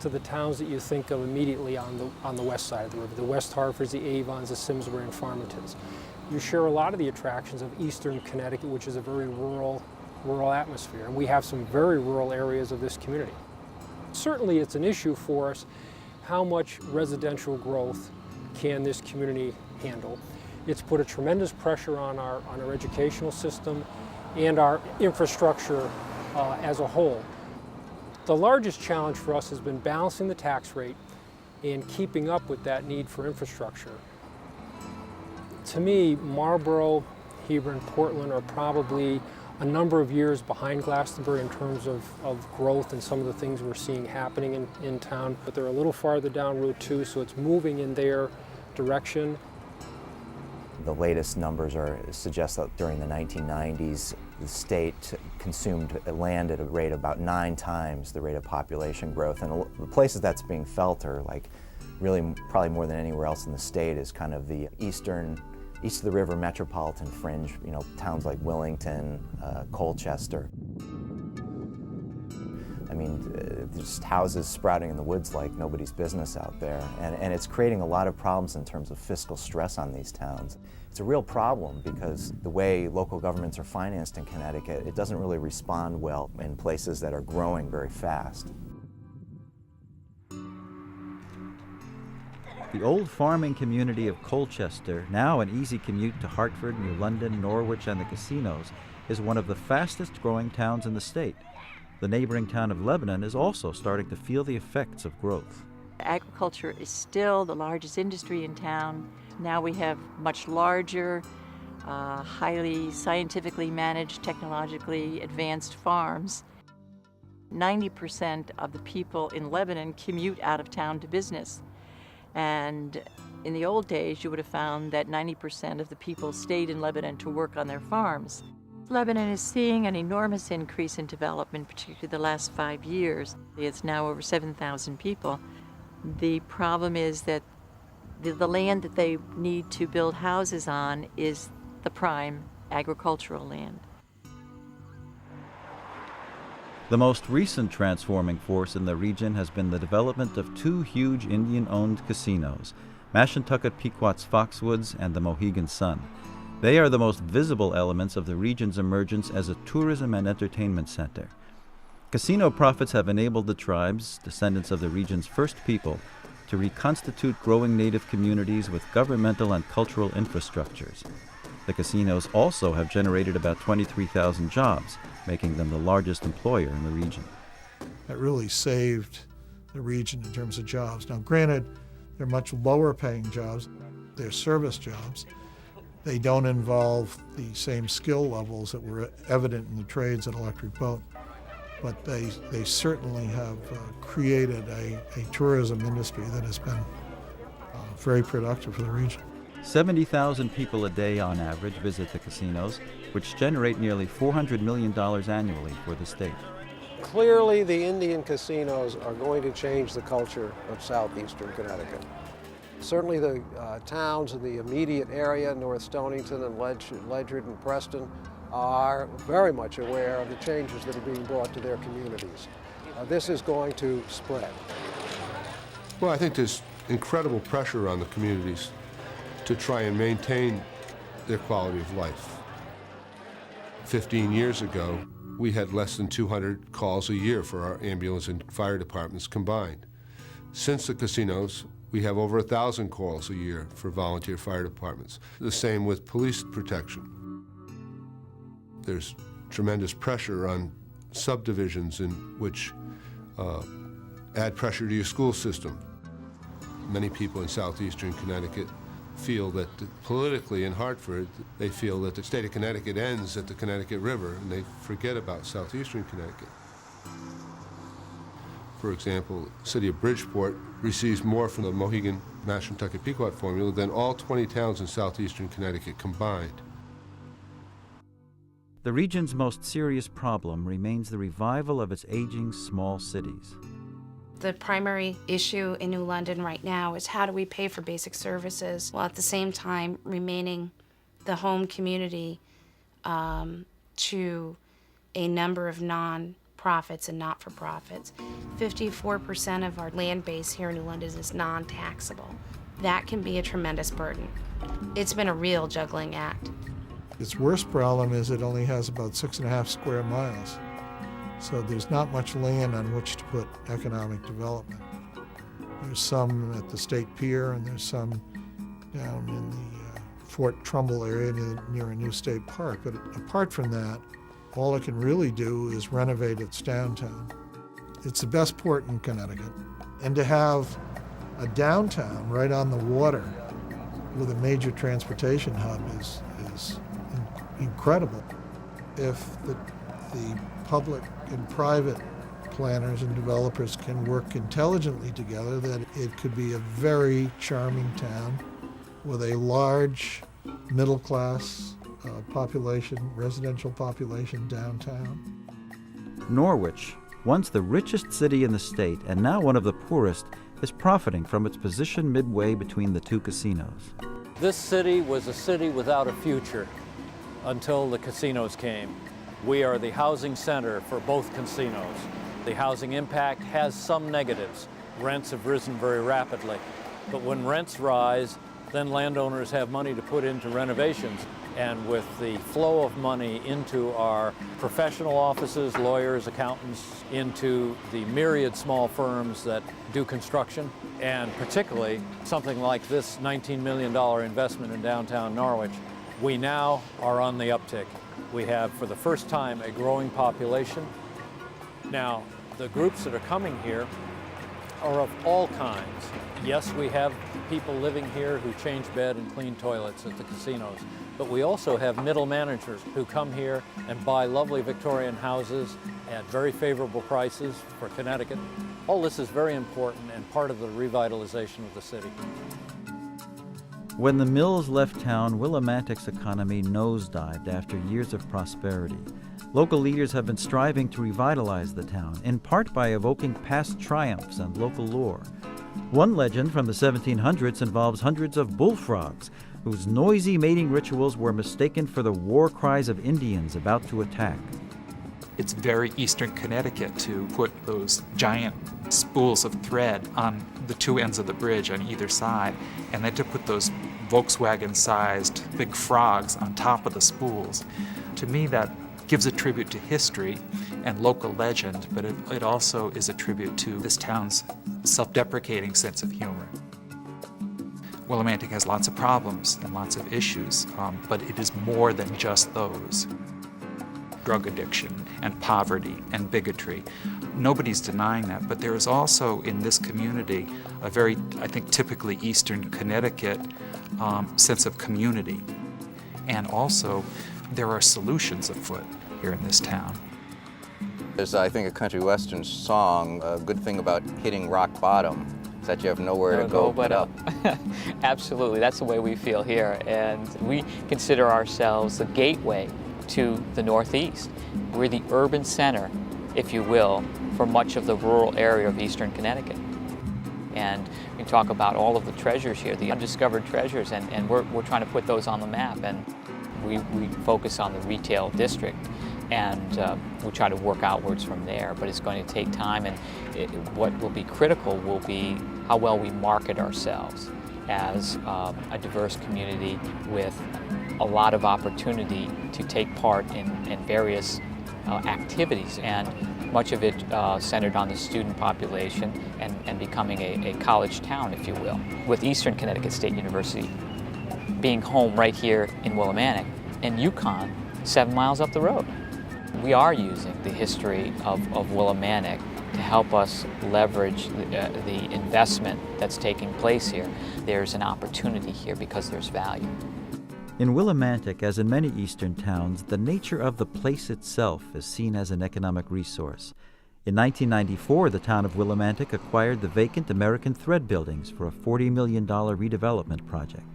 to the towns that you think of immediately on the west side of the river, the West Hartfords, the Avons, the Simsbury, and Farmingtons. You share a lot of the attractions of eastern Connecticut, which is a very rural atmosphere, and we have some very rural areas of this community. Certainly it's an issue for us, how much residential growth can this community handle. It's put a tremendous pressure on our educational system and our infrastructure as a whole. The largest challenge for us has been balancing the tax rate and keeping up with that need for infrastructure. To me, Marlborough, Hebron, Portland are probably a number of years behind Glastonbury in terms of growth and some of the things we're seeing happening in town. But they're a little farther down Route 2, so it's moving in their direction. The latest numbers suggest that during the 1990s, the state consumed land at a rate about 9 times the rate of population growth. And the places that's being felt are like really probably more than anywhere else in the state is kind of the east of the river metropolitan fringe, towns like Willington, Colchester. I mean, just houses sprouting in the woods like nobody's business out there. And it's creating a lot of problems in terms of fiscal stress on these towns. It's a real problem because the way local governments are financed in Connecticut, it doesn't really respond well in places that are growing very fast. The old farming community of Colchester, now an easy commute to Hartford, New London, Norwich, and the casinos, is one of the fastest growing towns in the state. The neighboring town of Lebanon is also starting to feel the effects of growth. Agriculture is still the largest industry in town. Now we have much larger, highly scientifically managed, technologically advanced farms. 90% of the people in Lebanon commute out of town to business. And in the old days, you would have found that 90% of the people stayed in Lebanon to work on their farms. Lebanon is seeing an enormous increase in development, particularly the last 5 years. It's now over 7,000 people. The problem is that the land that they need to build houses on is the prime agricultural land. The most recent transforming force in the region has been the development of two huge Indian-owned casinos, Mashantucket Pequot's Foxwoods and the Mohegan Sun. They are the most visible elements of the region's emergence as a tourism and entertainment center. Casino profits have enabled the tribes, descendants of the region's first people, to reconstitute growing native communities with governmental and cultural infrastructures. The casinos also have generated about 23,000 jobs, making them the largest employer in the region. It really saved the region in terms of jobs. Now, granted, they're much lower paying jobs. They're service jobs. They don't involve the same skill levels that were evident in the trades at Electric Boat. But they certainly have created a tourism industry that has been very productive for the region. 70,000 people a day on average visit the casinos, which generate nearly $400 million annually for the state. Clearly, the Indian casinos are going to change the culture of southeastern Connecticut. Certainly the towns in the immediate area, North Stonington and Ledgerd and Preston, are very much aware of the changes that are being brought to their communities. This is going to spread. Well, I think there's incredible pressure on the communities to try and maintain their quality of life. 15 years ago, we had less than 200 calls a year for our ambulance and fire departments combined. Since the casinos, we have over 1,000 calls a year for volunteer fire departments. The same with police protection. There's tremendous pressure on subdivisions in which add pressure to your school system. Many people in southeastern Connecticut feel that politically in Hartford, they feel that the state of Connecticut ends at the Connecticut River, and they forget about southeastern Connecticut. For example, the city of Bridgeport receives more from the Mohegan Mashantucket Pequot formula than all 20 towns in southeastern Connecticut combined. The region's most serious problem remains the revival of its aging small cities. The primary issue in New London right now is how do we pay for basic services while at the same time remaining the home community to a number of non-profits and not-for-profits. 54% of our land base here in New London is non-taxable. That can be a tremendous burden. It's been a real juggling act. Its worst problem is it only has about 6.5 square miles. So there's not much land on which to put economic development. There's some at the State Pier, and there's some down in the Fort Trumbull area near a new state park. But apart from that, all it can really do is renovate its downtown. It's the best port in Connecticut. And to have a downtown right on the water with a major transportation hub is incredible. If the public and private planners and developers can work intelligently together, that it could be a very charming town with a large middle-class population, residential population downtown. Norwich, once the richest city in the state and now one of the poorest, is profiting from its position midway between the two casinos. This city was a city without a future until the casinos came. We are the housing center for both casinos. The housing impact has some negatives. Rents have risen very rapidly. But when rents rise, then landowners have money to put into renovations. And with the flow of money into our professional offices, lawyers, accountants, into the myriad small firms that do construction, and particularly something like this $19 million investment in downtown Norwich, we now are on the uptick. We have, for the first time, a growing population. Now, the groups that are coming here are of all kinds. Yes, we have people living here who change bed and clean toilets at the casinos, but we also have middle managers who come here and buy lovely Victorian houses at very favorable prices for Connecticut. All this is very important and part of the revitalization of the city. When the mills left town, Willimantic's economy nosedived after years of prosperity. Local leaders have been striving to revitalize the town, in part by evoking past triumphs and local lore. One legend from the 1700s involves hundreds of bullfrogs, whose noisy mating rituals were mistaken for the war cries of Indians about to attack. It's very Eastern Connecticut to put those giant spools of thread on the two ends of the bridge on either side, and then to put those Volkswagen-sized big frogs on top of the spools. To me, that gives a tribute to history and local legend, but it also is a tribute to this town's self-deprecating sense of humor. Willimantic has lots of problems and lots of issues, but it is more than just those. Drug addiction and poverty and bigotry. Nobody's denying that, but there is also in this community a very, I think, typically Eastern Connecticut sense of community. And also, there are solutions afoot here in this town. There's, I think, a country western song, a good thing about hitting rock bottom is that you have nowhere to go but up. Absolutely, that's the way we feel here, and we consider ourselves the gateway to the Northeast. We're the urban center, if you will, for much of the rural area of Eastern Connecticut. And we talk about all of the treasures here, the undiscovered treasures, and we're trying to put those on the map. And we focus on the retail district, and we try to work outwards from there. But it's going to take time, and what will be critical will be how well we market ourselves as a diverse community with a lot of opportunity to take part in various activities, and much of it centered on the student population and becoming a college town, if you will. With Eastern Connecticut State University being home right here in Willimantic, and UConn 7 miles up the road. We are using the history of Willimantic to help us leverage the investment that's taking place here. There's an opportunity here because there's value. In Willimantic, as in many eastern towns, the nature of the place itself is seen as an economic resource. In 1994, the town of Willimantic acquired the vacant American Thread buildings for a $40 million redevelopment project.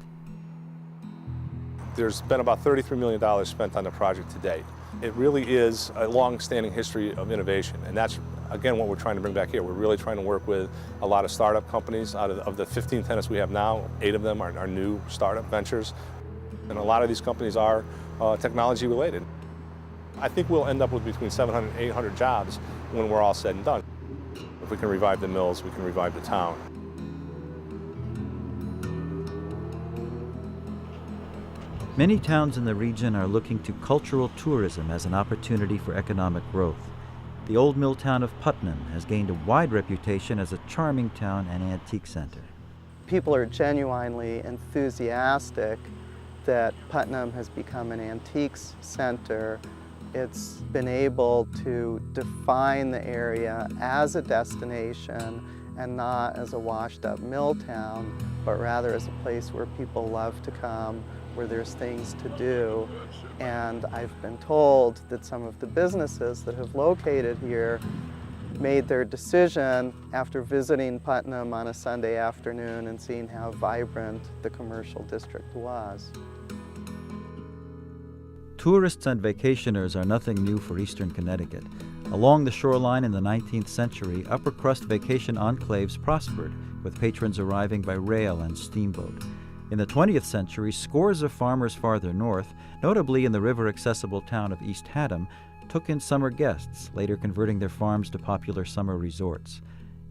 There's been about $33 million spent on the project to date. It really is a long-standing history of innovation, and that's, again, what we're trying to bring back here. We're really trying to work with a lot of startup companies. Out of the 15 tenants we have now, 8 of them are new startup ventures. And a lot of these companies are technology related. I think we'll end up with between 700 and 800 jobs when we're all said and done. If we can revive the mills, we can revive the town. Many towns in the region are looking to cultural tourism as an opportunity for economic growth. The old mill town of Putnam has gained a wide reputation as a charming town and antique center. People are genuinely enthusiastic that Putnam has become an antiques center. It's been able to define the area as a destination and not as a washed-up mill town, but rather as a place where people love to come, where there's things to do. And I've been told that some of the businesses that have located here made their decision after visiting Putnam on a Sunday afternoon and seeing how vibrant the commercial district was. Tourists and vacationers are nothing new for Eastern Connecticut. Along the shoreline in the 19th century, upper crust vacation enclaves prospered, with patrons arriving by rail and steamboat. In the 20th century, scores of farmers farther north, notably in the river-accessible town of East Haddam, took in summer guests, later converting their farms to popular summer resorts.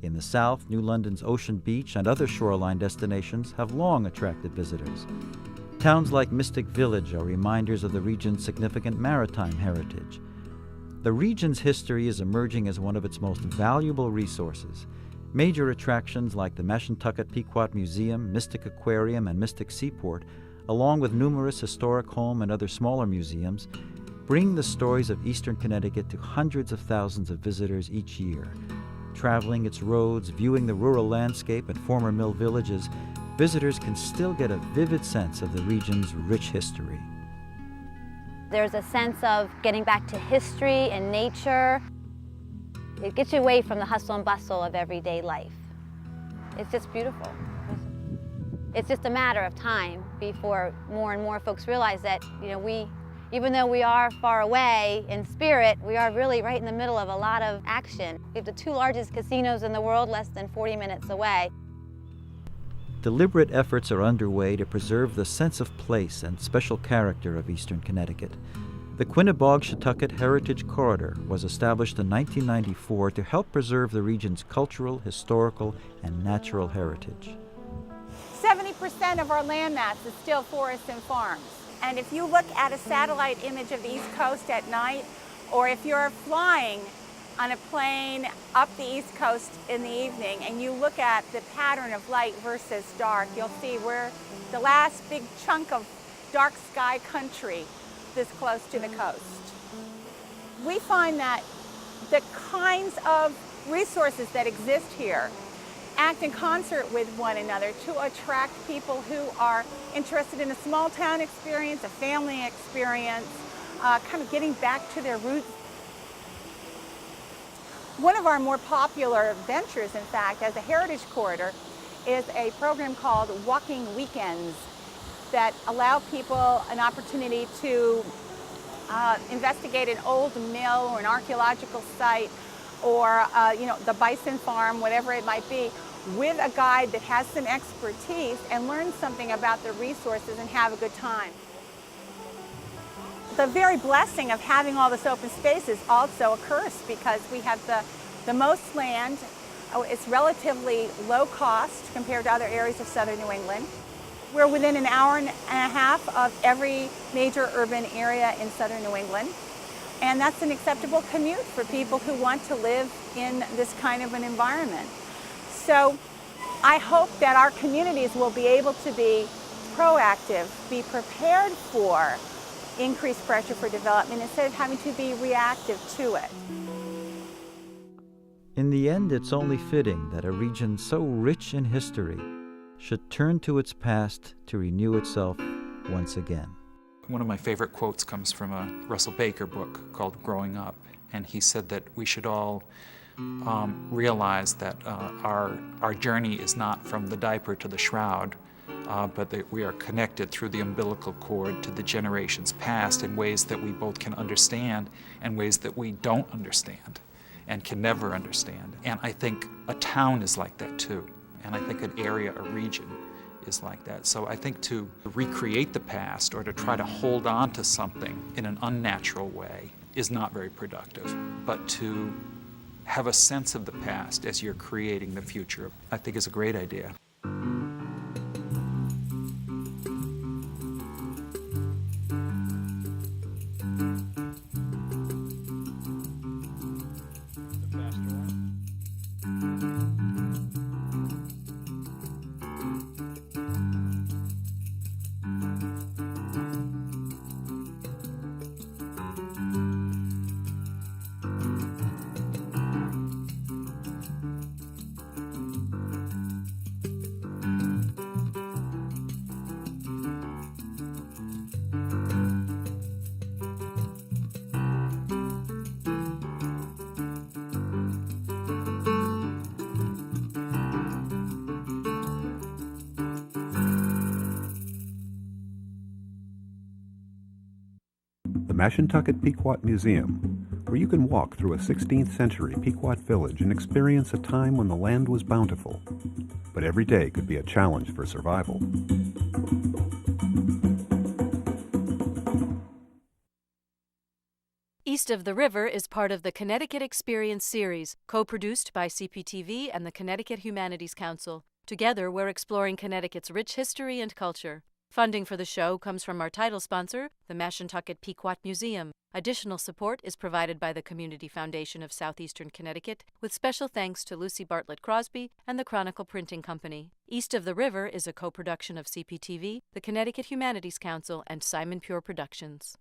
In the south, New London's Ocean Beach and other shoreline destinations have long attracted visitors. Towns like Mystic Village are reminders of the region's significant maritime heritage. The region's history is emerging as one of its most valuable resources. Major attractions like the Mashantucket Pequot Museum, Mystic Aquarium, and Mystic Seaport, along with numerous historic home and other smaller museums, bring the stories of Eastern Connecticut to hundreds of thousands of visitors each year. Traveling its roads, viewing the rural landscape and former mill villages, visitors can still get a vivid sense of the region's rich history. There's a sense of getting back to history and nature. It gets you away from the hustle and bustle of everyday life. It's just beautiful. It's just a matter of time before more and more folks realize that, even though we are far away in spirit, we are really right in the middle of a lot of action. We have the 2 largest casinos in the world, less than 40 minutes away. Deliberate efforts are underway to preserve the sense of place and special character of Eastern Connecticut. The Quinebaug-Shetucket Heritage Corridor was established in 1994 to help preserve the region's cultural, historical, and natural heritage. 70% of our landmass is still forests and farms. And if you look at a satellite image of the East Coast at night, or if you're flying on a plane up the East Coast in the evening and you look at the pattern of light versus dark, you'll see we're the last big chunk of dark sky country this close to the coast. We find that the kinds of resources that exist here act in concert with one another to attract people who are interested in a small town experience, a family experience, kind of getting back to their roots. One of our more popular ventures, in fact, as a heritage corridor, is a program called Walking Weekends that allow people an opportunity to investigate an old mill or an archaeological site or the bison farm, whatever it might be, with a guide that has some expertise and learn something about the resources and have a good time. The very blessing of having all this open space is also a curse because we have the most land. It's relatively low cost compared to other areas of southern New England. We're within an hour and a half of every major urban area in southern New England. And that's an acceptable commute for people who want to live in this kind of an environment. So I hope that our communities will be able to be proactive, be prepared for increased pressure for development instead of having to be reactive to it. In the end, it's only fitting that a region so rich in history should turn to its past to renew itself once again. One of my favorite quotes comes from a Russell Baker book called Growing Up, and he said that we should all realize that our journey is not from the diaper to the shroud, but that we are connected through the umbilical cord to the generations past in ways that we both can understand and ways that we don't understand and can never understand. And I think a town is like that too. And I think an area, a region, is like that. So I think to recreate the past or to try to hold on to something in an unnatural way is not very productive. But to have a sense of the past as you're creating the future, I think is a great idea. The Mashantucket Pequot Museum, where you can walk through a 16th century Pequot village and experience a time when the land was bountiful, but every day could be a challenge for survival. East of the River is part of the Connecticut Experience series, co-produced by CPTV and the Connecticut Humanities Council. Together, we're exploring Connecticut's rich history and culture. Funding for the show comes from our title sponsor, the Mashantucket Pequot Museum. Additional support is provided by the Community Foundation of Southeastern Connecticut, with special thanks to Lucy Bartlett Crosby and the Chronicle Printing Company. East of the River is a co-production of CPTV, the Connecticut Humanities Council, and Simon Pure Productions.